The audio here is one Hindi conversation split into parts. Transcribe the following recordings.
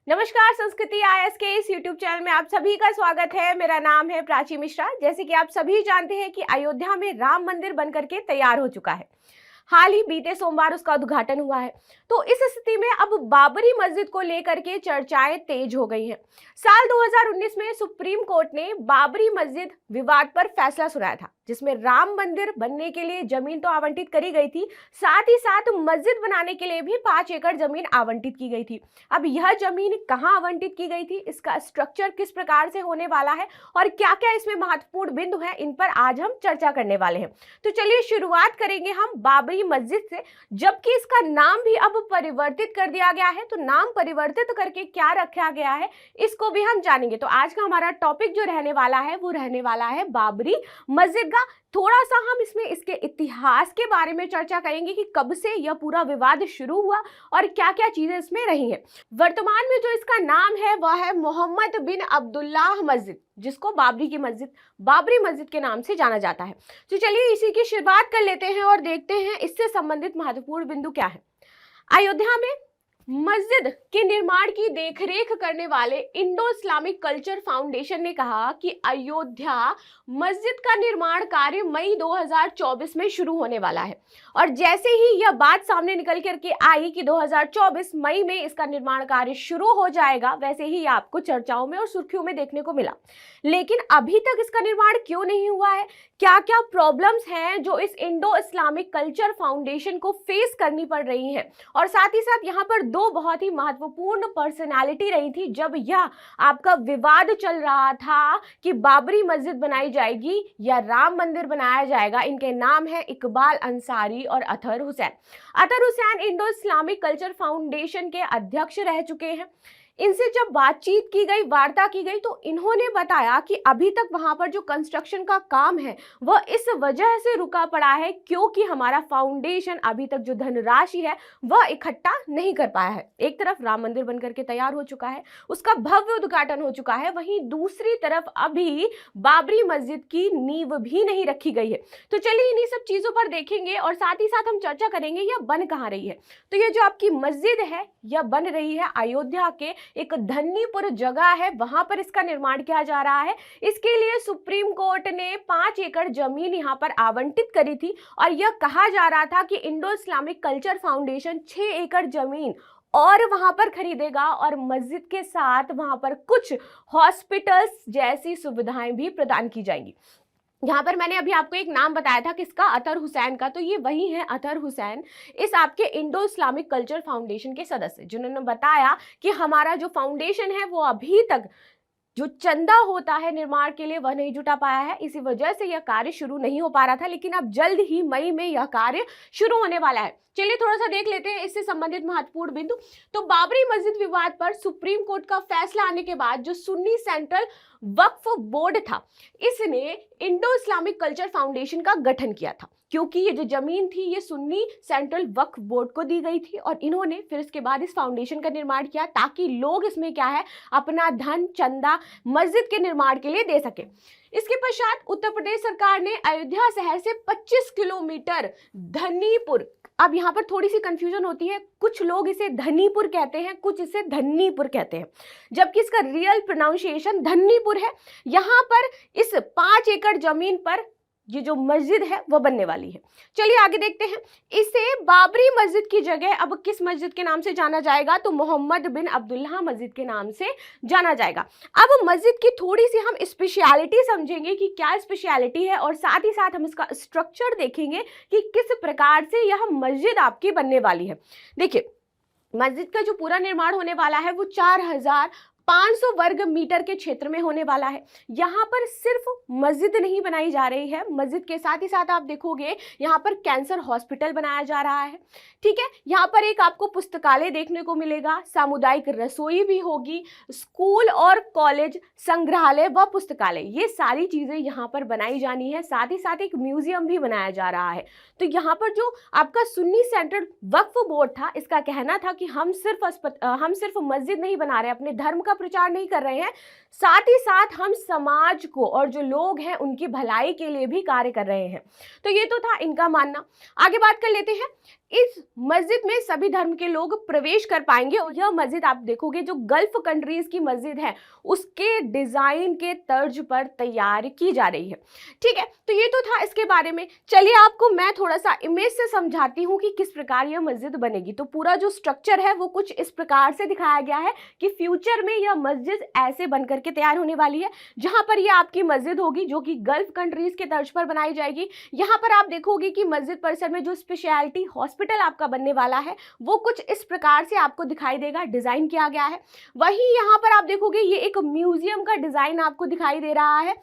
नमस्कार, संस्कृति आईएएस के इस यूट्यूब चैनल में आप सभी का स्वागत है। मेरा नाम है प्राची मिश्रा। जैसे कि आप सभी जानते हैं कि अयोध्या में राम मंदिर बनकर के तैयार हो चुका है। हाल ही बीते सोमवार उसका उद्घाटन हुआ है। तो इस स्थिति में अब बाबरी मस्जिद को लेकर के चर्चाएं तेज हो गई हैं। साल 2019 में सुप्रीम कोर्ट ने बाबरी मस्जिद विवाद पर फैसला सुनाया था, जिसमें राम मंदिर बनने के लिए जमीन तो आवंटित करी गई थी, साथ ही साथ मस्जिद बनाने के लिए भी 5 एकड़ जमीन आवंटित की गई थी। अब यह जमीन कहां आवंटित की गई थी, इसका स्ट्रक्चर किस प्रकार से होने वाला है और क्या क्या इसमें महत्वपूर्ण बिंदु है, इन पर आज हम चर्चा करने वाले हैं। तो चलिए शुरुआत करेंगे हम बाबरी मस्जिद से। जबकि इसका नाम भी अब परिवर्तित कर दिया गया है, तो नाम परिवर्तित करके क्या रखा गया है इसको भी हम जानेंगे। तो आज का हमारा टॉपिक जो रहने वाला है वो रहने वाला है बाबरी मस्जिद का। थोड़ा सा हम इसमें इसके इतिहास के बारे में चर्चा करेंगे कि कब से यह पूरा विवाद शुरू हुआ और क्या क्या चीजें इसमें रही हैं। वर्तमान में जो इसका नाम है वह है मोहम्मद बिन अब्दुल्लाह मस्जिद, जिसको बाबरी मस्जिद के नाम से जाना जाता है। तो चलिए इसी की शुरुआत कर लेते हैं और देखते हैं इससे संबंधित महत्वपूर्ण बिंदु क्या है। अयोध्या में मस्जिद के निर्माण की देखरेख करने वाले इंडो इस्लामिक कल्चर फाउंडेशन ने कहा कि अयोध्या मस्जिद का निर्माण कार्य मई 2024 में शुरू होने वाला है। और जैसे ही यह बात सामने निकल करके आई कि 2024 मई में इसका निर्माण कार्य शुरू हो जाएगा, वैसे ही आपको चर्चाओं में और सुर्खियों में देखने को मिला। लेकिन अभी तक इसका निर्माण क्यों नहीं हुआ है, क्या क्या प्रॉब्लम्स हैं जो इस इंडो इस्लामिक कल्चर फाउंडेशन को फेस करनी पड़ रही हैं, और साथ ही साथ यहाँ पर दो बहुत ही महत्वपूर्ण पर्सनालिटी रही थी जब यह आपका विवाद चल रहा था कि बाबरी मस्जिद बनाई जाएगी या राम मंदिर बनाया जाएगा। इनके नाम है इकबाल अंसारी और Athar Hussain. Athar Hussain Indo Islamic culture foundation के अध्यक्ष रह चुके हैं। इनसे जब बातचीत की गई, वार्ता की गई, तो इन्होंने बताया कि अभी तक वहां पर जो कंस्ट्रक्शन का काम है वह इस वजह से रुका पड़ा है क्योंकि हमारा फाउंडेशन अभी तक जो धनराशि है वह इकट्ठा नहीं कर पाया है। एक तरफ राम मंदिर बनकर के तैयार हो चुका है, उसका भव्य उद्घाटन हो चुका है, वहीं दूसरी तरफ अभी बाबरी मस्जिद की नींव भी नहीं रखी गई है। तो चलिए इन्हीं सब चीजों पर देखेंगे और साथ ही साथ हम चर्चा करेंगे यह बन कहाँ रही है। तो ये जो आपकी मस्जिद है यह बन रही है अयोध्या के एक धन्नीपुर जगह है, वहां पर इसका निर्माण किया जा रहा है। इसके लिए सुप्रीम कोर्ट ने 5 एकड़ जमीन यहां पर आवंटित करी थी और यह कहा जा रहा था कि इंडो इस्लामिक कल्चर फाउंडेशन 6 एकड़ जमीन और वहां पर खरीदेगा और मस्जिद के साथ वहां पर कुछ हॉस्पिटल्स जैसी सुविधाएं भी प्रदान की जाएंगी। यहाँ पर मैंने अभी आपको एक नाम बताया था किसका, अतहर हुसैन का। तो ये वही है अतहर हुसैन, इस आपके इंडो इस्लामिक कल्चर फाउंडेशन के सदस्य, जिन्होंने बताया कि हमारा जो फाउंडेशन है वो अभी तक जो चंदा होता है निर्माण के लिए वह नहीं जुटा पाया है, इसी वजह से यह कार्य शुरू नहीं हो पा रहा था। लेकिन अब जल्द ही मई में यह कार्य शुरू होने वाला है। चलिए थोड़ा सा देख लेते हैं इससे संबंधित महत्वपूर्ण बिंदु। तो बाबरी मस्जिद विवाद पर सुप्रीम कोर्ट का फैसला आने के बाद जो सुन्नी सेंट्रल वक्फ बोर्ड था, इसने इंडो इस्लामिक कल्चर फाउंडेशन का गठन किया था, क्योंकि ये जो जमीन थी ये सुन्नी सेंट्रल वक्फ बोर्ड को दी गई थी और इन्होंने फिर इसके बाद इस फाउंडेशन का निर्माण किया ताकि लोग इसमें क्या है अपना धन चंदा मस्जिद के निर्माण के लिए दे सके। इसके पश्चात उत्तर प्रदेश सरकार ने अयोध्या शहर से 25 किलोमीटर धन्नीपुर, अब यहाँ पर थोड़ी सी कंफ्यूजन होती है, कुछ लोग इसे धन्नीपुर कहते हैं, कुछ इसे धन्नीपुर कहते हैं, जबकि इसका रियल प्रोनाउंसिएशन धन्नीपुर है। यहाँ पर इस 5 एकड़ जमीन पर ये जो मस्जिद है वो बनने वाली है। चलिए आगे देखते हैं। इसे बाबरी मस्जिद की जगह अब किस मस्जिद के नाम से जाना जाएगा, तो मोहम्मद बिन अब्दुल्लाह मस्जिद के नाम से जाना जाएगा। अब मस्जिद की थोड़ी सी हम स्पेशलिटी समझेंगे कि क्या स्पेशलिटी है और साथ ही साथ हम इसका स्ट्रक्चर देखेंगे कि किस प्रकार से यह मस्जिद आपकी बनने वाली है। देखिए मस्जिद का जो पूरा निर्माण होने वाला है वो 4500 वर्ग मीटर के क्षेत्र में होने वाला है। यहाँ पर सिर्फ मस्जिद नहीं बनाई जा रही है, मस्जिद के साथ ही साथ आप देखोगे यहाँ पर कैंसर हॉस्पिटल बनाया जा रहा है। ठीक है, यहाँ पर एक आपको पुस्तकालय देखने को मिलेगा, सामुदायिक रसोई भी होगी, स्कूल और कॉलेज, संग्रहालय व पुस्तकालय, ये सारी चीजें यहाँ पर बनाई जानी है। साथ ही साथ एक म्यूजियम भी बनाया जा रहा है। तो यहाँ पर जो आपका सुन्नी सेंट्रल वक्फ बोर्ड था, इसका कहना था कि हम सिर्फ मस्जिद नहीं बना रहे, अपने धर्म का प्रचार नहीं कर रहे हैं, साथ ही साथ हम समाज को और जो लोग हैं उनकी भलाई के लिए भी कार्य कर रहे हैं। तो ये तो था इनका मानना। आगे बात कर लेते हैं। इस मस्जिद में सभी धर्म के लोग प्रवेश कर पाएंगे और यह मस्जिद आप देखोगे जो गल्फ कंट्रीज की मस्जिद है उसके डिजाइन के तर्ज पर तैयार की जा रही है। ठीक है, तो ये तो था इसके बारे में। चलिए आपको मैं थोड़ा सा इमेज से समझाती हूँ कि किस प्रकार यह मस्जिद बनेगी। तो पूरा जो स्ट्रक्चर है वो कुछ इस प्रकार से दिखाया गया है कि फ्यूचर में यह मस्जिद ऐसे बनकर के तैयार होने वाली है, जहां पर यह आपकी मस्जिद होगी जो कि गल्फ कंट्रीज के तर्ज पर बनाई जाएगी। यहाँ पर आप देखोगे कि मस्जिद परिसर में जो स्पेशलिटी हॉस्पिटल आपका बनने वाला है वो कुछ इस प्रकार से आपको दिखाई देगा, डिजाइन किया गया है। वहीं यहाँ पर आप देखोगे ये एक म्यूजियम का डिजाइन आपको दिखाई दे रहा है।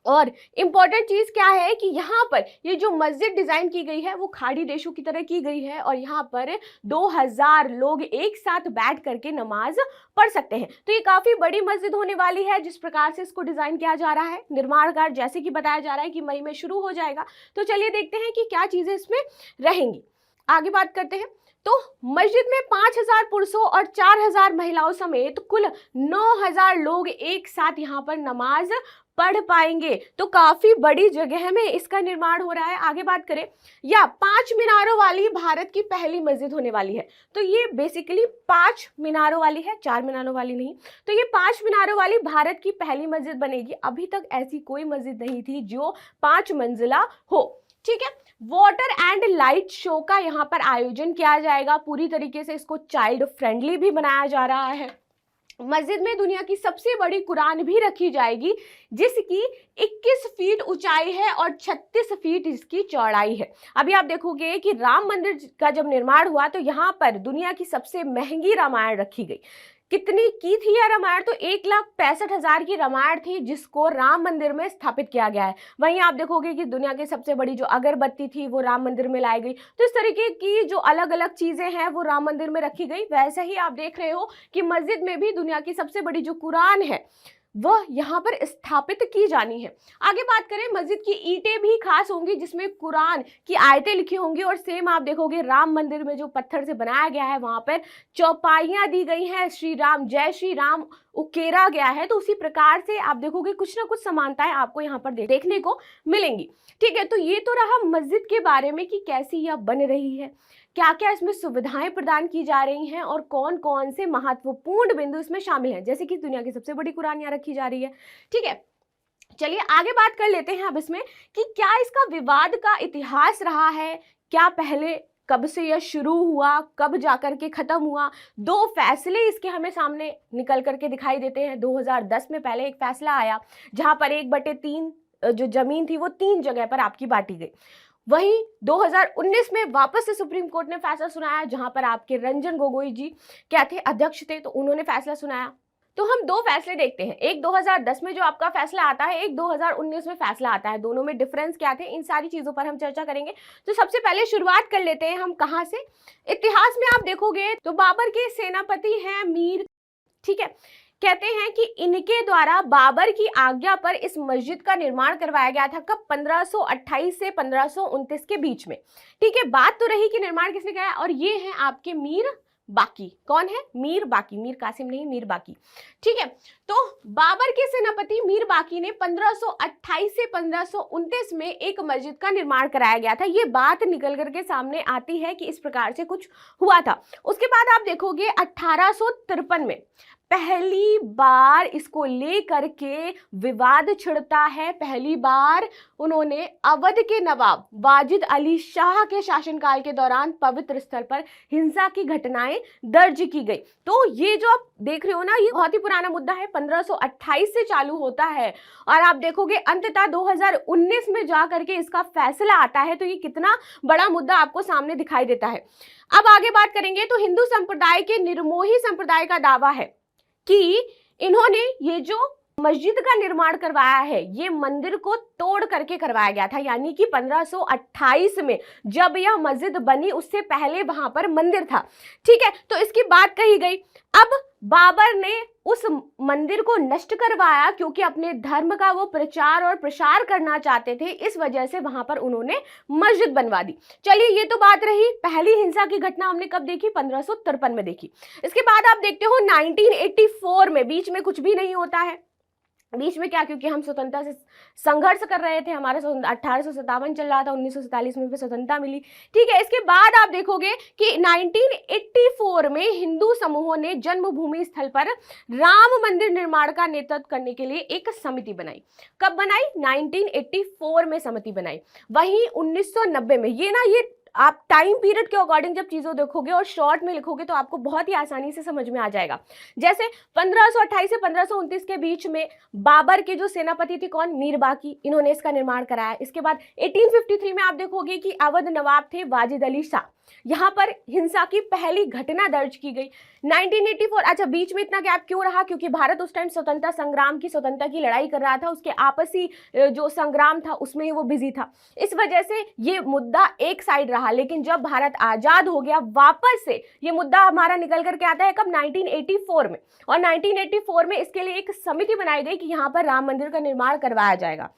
और इम्पॉर्टेंट चीज क्या है कि यहाँ पर ये जो मस्जिद डिजाइन की गई है वो खाड़ी देशों की तरह की गई है और यहाँ पर 2000 लोग एक साथ बैठ करके नमाज पढ़ सकते हैं। तो ये काफी बड़ी मस्जिद होने वाली है जिस प्रकार से इसको डिजाइन किया जा रहा है। निर्माण कार्य जैसे कि बताया जा रहा है कि मई में शुरू हो जाएगा। तो चलिए देखते हैं कि क्या चीजें इसमें रहेंगी। आगे बात करते हैं। तो मस्जिद में 5000 पुरुषों और 4000 महिलाओं समेत कुल 9000 लोग एक साथ यहाँ पर नमाज पढ़ पाएंगे। तो काफी बड़ी जगह में इसका निर्माण हो रहा है। आगे बात करें, या 5 मीनारों वाली भारत की पहली मस्जिद होने वाली है। तो ये बेसिकली 5 मीनारों वाली है, 4 मीनारों वाली नहीं। तो ये 5 मीनारों वाली भारत की पहली मस्जिद बनेगी। अभी तक ऐसी कोई मस्जिद नहीं थी जो 5 मंजिला हो। ठीक है, वाटर एंड लाइट शो का यहाँ पर आयोजन किया जाएगा। पूरी तरीके से इसको चाइल्ड फ्रेंडली भी बनाया जा रहा है। मस्जिद में दुनिया की सबसे बड़ी कुरान भी रखी जाएगी जिसकी 21 फीट ऊंचाई है और 36 फीट इसकी चौड़ाई है। अभी आप देखोगे कि राम मंदिर का जब निर्माण हुआ तो यहाँ पर दुनिया की सबसे महंगी रामायण रखी गई। कितनी की थी यह रामायण? तो 1,65,000 की रामायण थी जिसको राम मंदिर में स्थापित किया गया है। वहीं आप देखोगे कि दुनिया की सबसे बड़ी जो अगरबत्ती थी वो राम मंदिर में लाई गई। तो इस तरीके की जो अलग अलग चीजें हैं वो राम मंदिर में रखी गई। वैसे ही आप देख रहे हो कि मस्जिद में भी दुनिया की सबसे बड़ी जो कुरान है वह यहाँ पर स्थापित की जानी है। आगे बात करें, मस्जिद की ईंटें भी खास होंगी जिसमें कुरान की आयतें लिखी होंगी। और सेम आप देखोगे राम मंदिर में जो पत्थर से बनाया गया है वहां पर चौपाइयां दी गई हैं, श्री राम जय श्री राम उकेरा गया है। तो उसी प्रकार से आप देखोगे कुछ ना कुछ समानताएं आपको यहाँ पर देखने को मिलेंगी। ठीक है, तो ये तो रहा मस्जिद के बारे में कि कैसी यह बन रही है, क्या क्या इसमें सुविधाएं प्रदान की जा रही हैं और कौन कौन से महत्वपूर्ण बिंदु इसमें शामिल हैं, जैसे कि दुनिया की सबसे बड़ी कुरान यहाँ रखी जा रही है। ठीक है, चलिए आगे बात कर लेते हैं अब इसमें कि क्या इसका विवाद का इतिहास रहा है, क्या पहले कब से यह शुरू हुआ, कब जाकर के खत्म हुआ। 2 फैसले इसके हमें सामने निकल करके दिखाई देते हैं। 2010 में पहले एक फैसला आया जहां पर 1/3 जो जमीन थी वो 3 जगह पर आपकी बांटी गई। वहीं 2019 में वापस से सुप्रीम कोर्ट ने फैसला सुनाया जहां पर आपके रंजन गोगोई जी क्या थे, अध्यक्ष थे, तो उन्होंने फैसला सुनाया। तो हम 2 फैसले देखते हैं, एक 2010 में जो आपका फैसला आता है, एक 2019 में फैसला आता है। दोनों में डिफरेंस क्या थे, इन सारी चीजों पर हम चर्चा करेंगे। तो सबसे पहले शुरुआत कर लेते हैं हम कहां से। इतिहास में आप देखोगे तो बाबर के सेनापति हैं मीर। ठीक है, कहते हैं कि इनके द्वारा बाबर की आज्ञा पर इस मस्जिद का निर्माण करवाया गया था। कब? 1528 से 1529 के बीच में। ठीक है, बात तो रही कि निर्माण किसने किया, और ये हैं आपके मीर बाकी। कौन है? मीर बाकी, मीर कासिम नहीं, मीर बाकी। ठीक है, तो बाबर के सेनापति मीर बाकी ने 1528 से 1529 में एक मस्जिद का निर्माण कराया गया था। ये बात निकल करके सामने आती है कि इस प्रकार से कुछ हुआ था। उसके बाद आप देखोगे 1853 में पहली बार इसको लेकर के विवाद छिड़ता है। पहली बार उन्होंने अवध के नवाब वाजिद अली शाह के शासनकाल के दौरान पवित्र स्थल पर हिंसा की घटनाएं दर्ज की गई। तो ये जो आप देख रहे हो ना, ये बहुत ही पुराना मुद्दा है, 1528 से चालू होता है और आप देखोगे अंततः 2019 में जा करके इसका फैसला आता है। तो ये कितना बड़ा मुद्दा आपको सामने दिखाई देता है। अब आगे बात करेंगे तो हिंदू संप्रदाय के निर्मोही संप्रदाय का दावा है कि इन्होंने ये जो मस्जिद का निर्माण करवाया है ये मंदिर को तोड़ करके करवाया गया था, यानी कि 1528 में जब यह मस्जिद बनी उससे पहले वहां पर मंदिर था। ठीक है, तो इसकी बात कही गई। अब बाबर ने उस मंदिर को नष्ट करवाया क्योंकि अपने धर्म का वो प्रचार और प्रसार करना चाहते थे, इस वजह से वहां पर उन्होंने मस्जिद बनवा दी। चलिए, ये तो बात रही। पहली हिंसा की घटना हमने कब देखी? 1553 में देखी। इसके बाद आप देखते हो 1984 में, बीच में कुछ भी नहीं होता है। बीच में क्या, क्योंकि हम स्वतंत्रता से संघर्ष कर रहे थे, हमारा 1857 चल रहा था, 1947 में भी स्वतंत्रता मिली। ठीक है, इसके बाद आप देखोगे कि 1984 में हिंदू समूहों ने जन्मभूमि स्थल पर राम मंदिर निर्माण का नेतृत्व करने के लिए एक समिति बनाई। कब बनाई? 1984 में समिति बनाई। वहीं 1990 में, ये आप टाइम पीरियड के अकॉर्डिंग जब चीजों देखोगे और शॉर्ट में लिखोगे तो आपको बहुत ही आसानी से समझ में आ जाएगा। जैसे 1528 से 1529 के बीच में बाबर के जो सेनापति थे कौन? मीर बाकी, इन्होंने इसका निर्माण कराया। इसके बाद 1853 में आप देखोगे कि अवध नवाब थे वाजिद अली शाह, यहां पर हिंसा की पहली घटना दर्ज की गई। 1984, अच्छा बीच में इतना गैप क्यों रहा? क्योंकि भारत उस टाइम स्वतंत्रता की लड़ाई कर रहा था, उसके आपसी जो संग्राम था उसमें वो बिजी था, इस वजह से ये मुद्दा एक साइड रहा। लेकिन जब भारत आजाद हो गया, वापस से ये मुद्दा हमारा निकल करके आता है कब? 1984 में। और 1984 में इसके लिए एक समिति बनाई गई कि यहाँ पर राम मंदिर का निर्माण करवाया जाएगा।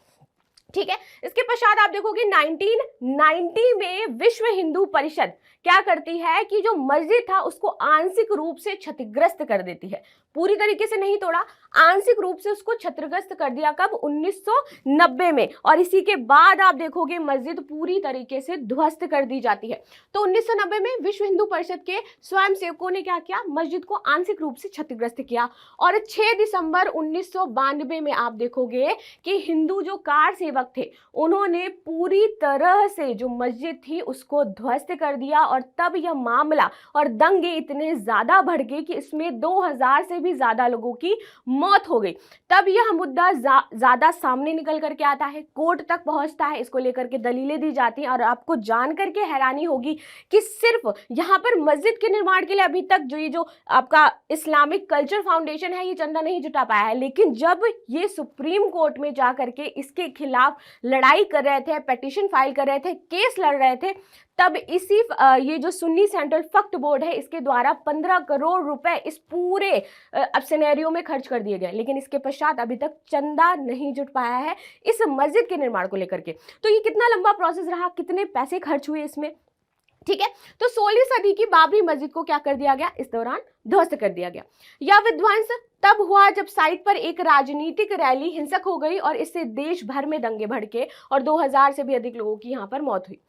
ठीक है, इसके पश्चात आप देखोगे 1990 में विश्व हिंदू परिषद क्या करती है कि जो मस्जिद था उसको आंशिक रूप से क्षतिग्रस्त कर देती है। पूरी तरीके से नहीं तोड़ा, आंशिक रूप से उसको क्षतिग्रस्त कर दिया। कब? 1990 में। और इसी के बाद आप देखोगे मस्जिद पूरी तरीके से ध्वस्त कर दी जाती है। तो 1990 में विश्व हिंदू परिषद के स्वयं सेवकों ने क्या किया? मस्जिद को आंशिक रूप से क्षतिग्रस्त किया। और 6 दिसंबर 1992 में आप देखोगे कि हिंदू जो कार सेवक थे उन्होंने पूरी तरह से जो मस्जिद थी उसको ध्वस्त कर दिया। और तब यह मामला और दंगे इतने ज्यादा बढ़ गए कि इसमें 2000 से भी ज्यादा लोगों की मौत हो गई। तब यह मुद्दा ज्यादा सामने निकल करके आता है, कोर्ट तक पहुंचता है, इसको लेकर के दलीलें दी जाती हैं। और आपको जान करके हैरानी होगी कि सिर्फ यहाँ पर मस्जिद के निर्माण के लिए अभी तक जो आपका इस्लामिक कल्चर फाउंडेशन है ये चंदा नहीं जुटा पाया है। लेकिन जब ये सुप्रीम कोर्ट में जा करके इसके खिलाफ लड़ाई कर रहे थे, पिटीशन फाइल कर रहे थे, केस लड़ रहे थे, तब इसी ये जो सुन्नी सेंट्रल वक्फ बोर्ड है इसके द्वारा 15 करोड़ रुपए इस पूरे अब सिनेरियो में खर्च कर दिए गए। लेकिन इसके पश्चात अभी तक चंदा नहीं जुट पाया है इस मस्जिद के निर्माण को लेकर के। तो ये कितना लंबा प्रोसेस रहा, कितने पैसे खर्च हुए इसमें। ठीक है, तो 16वीं सदी की बाबरी मस्जिद को क्या कर दिया गया? इस दौरान ध्वस्त कर दिया गया। यह विध्वंस तब हुआ जब साइट पर एक राजनीतिक रैली हिंसक हो गई और इससे देश भर में दंगे भड़के और 2000 से भी अधिक लोगों की यहां पर मौत हुई।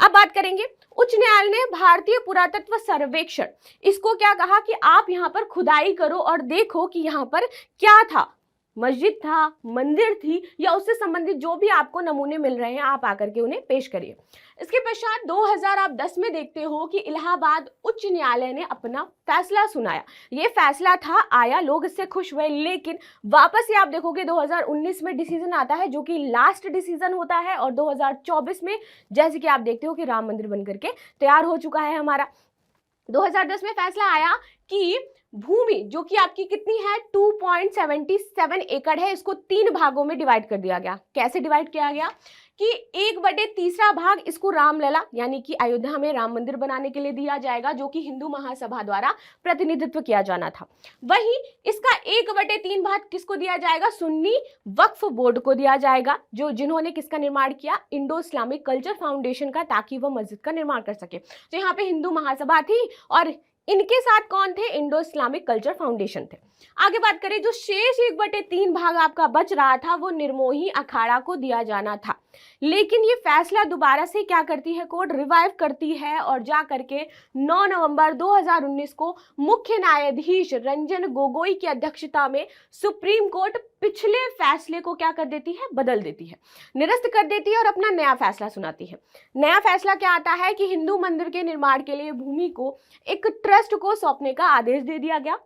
अब बात करेंगे, उच्च न्यायालय ने भारतीय पुरातत्व सर्वेक्षण इसको क्या कहा कि आप यहां पर खुदाई करो और देखो कि यहां पर क्या था, मस्जिद था, मंदिर थी, या उससे संबंधित जो भी आपको नमूने मिल रहे हैं आप आकर के उन्हें पेश करिए। इसके पश्चात 2010 में देखते हो कि इलाहाबाद उच्च न्यायालय ने अपना फैसला सुनाया। ये फैसला था, आया, लोग इससे खुश हुए, लेकिन वापस से आप देखोगे 2019 में डिसीजन आता है जो कि लास्ट डिसीजन होता है। और 2024 में जैसे कि आप देखते हो कि राम मंदिर बनकर के तैयार हो चुका है हमारा। 2010 में फैसला आया कि भूमि जो कि आपकी कितनी है 2.77 एकड़ है, इसको 3 भागों में डिवाइड कर दिया गया। कैसे डिवाइड किया गया कि 1/3 भाग इसको रामलला यानी कि अयोध्या में राम मंदिर बनाने के लिए दिया जाएगा, जो कि हिंदू महासभा द्वारा प्रतिनिधित्व किया जाना था। वहीं इसका 1/3 भाग किसको दिया जाएगा? सुन्नी वक्फ बोर्ड को दिया जाएगा, जो जिन्होंने किसका निर्माण किया? इंडो इस्लामिक कल्चर फाउंडेशन का, ताकि वह मस्जिद का निर्माण कर सके। तो यहाँ पे हिंदू महासभा थी और इनके साथ कौन थे? इंडो इस्लामिक कल्चर फाउंडेशन थे। आगे बात करें, जो शेष 1/3 भाग आपका बच रहा था वो निर्मोही अखाड़ा को दिया जाना था। लेकिन ये फैसला दोबारा से क्या करती है कोर्ट? रिवाइव करती है और जा करके 9 नवंबर 2019 को मुख्य न्यायाधीश रंजन गोगोई की अध्यक्षता में सुप्रीम कोर्ट पिछले फैसले को क्या कर देती है? बदल देती है, निरस्त कर देती है और अपना नया फैसला सुनाती है। नया फैसला क्या आता है कि हिंदू मंदिर के निर्माण के लिए भूमि को एक ट्रस्ट को सौंपने का आदेश दे दिया गया।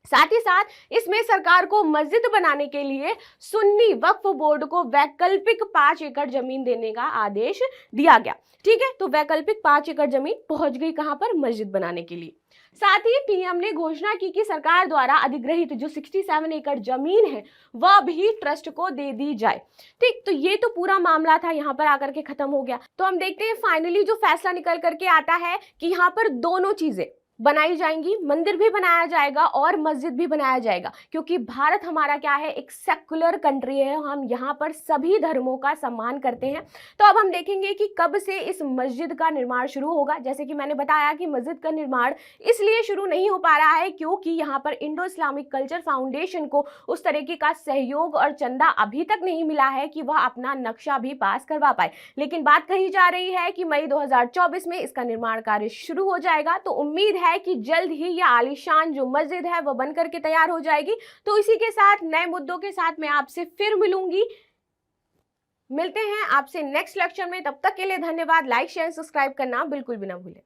साथ ही साथ इसमें सरकार को मस्जिद बनाने के लिए सुन्नी वक्फ बोर्ड को वैकल्पिक 5 एकड़ जमीन देने का आदेश दिया गया। ठीक है, तो वैकल्पिक 5 एकड़ जमीन पहुंच गई कहां पर? मस्जिद बनाने के लिए। साथ ही पीएम ने घोषणा की कि सरकार द्वारा अधिग्रहित जो 67 एकड़ जमीन है वह भी ट्रस्ट को दे दी जाए। ठीक, तो ये तो पूरा मामला था, यहाँ पर आकर के खत्म हो गया। तो हम देखते हैं फाइनली जो फैसला निकल करके आता है कि यहाँ पर दोनों चीजें, बनाई जाएंगी, मंदिर भी बनाया जाएगा और मस्जिद भी बनाया जाएगा, क्योंकि भारत हमारा क्या है, एक सेक्युलर कंट्री है, हम यहाँ पर सभी धर्मों का सम्मान करते हैं। तो अब हम देखेंगे कि कब से इस मस्जिद का निर्माण शुरू होगा। जैसे कि मैंने बताया कि मस्जिद का निर्माण इसलिए शुरू नहीं हो पा रहा है क्योंकि यहाँ पर इंडो इस्लामिक कल्चर फाउंडेशन को उस तरीके का सहयोग और चंदा अभी तक नहीं मिला है कि वह अपना नक्शा भी पास करवा पाए। लेकिन बात कही जा रही है कि मई 2024 में इसका निर्माण कार्य शुरू हो जाएगा। तो उम्मीद है कि जल्द ही यह आलीशान जो मस्जिद है वह बनकर के तैयार हो जाएगी। तो इसी के साथ नए मुद्दों के साथ मैं आपसे फिर मिलूंगी। मिलते हैं आपसे नेक्स्ट लेक्चर में, तब तक के लिए धन्यवाद। लाइक शेयर सब्सक्राइब करना बिल्कुल भी ना भूलें।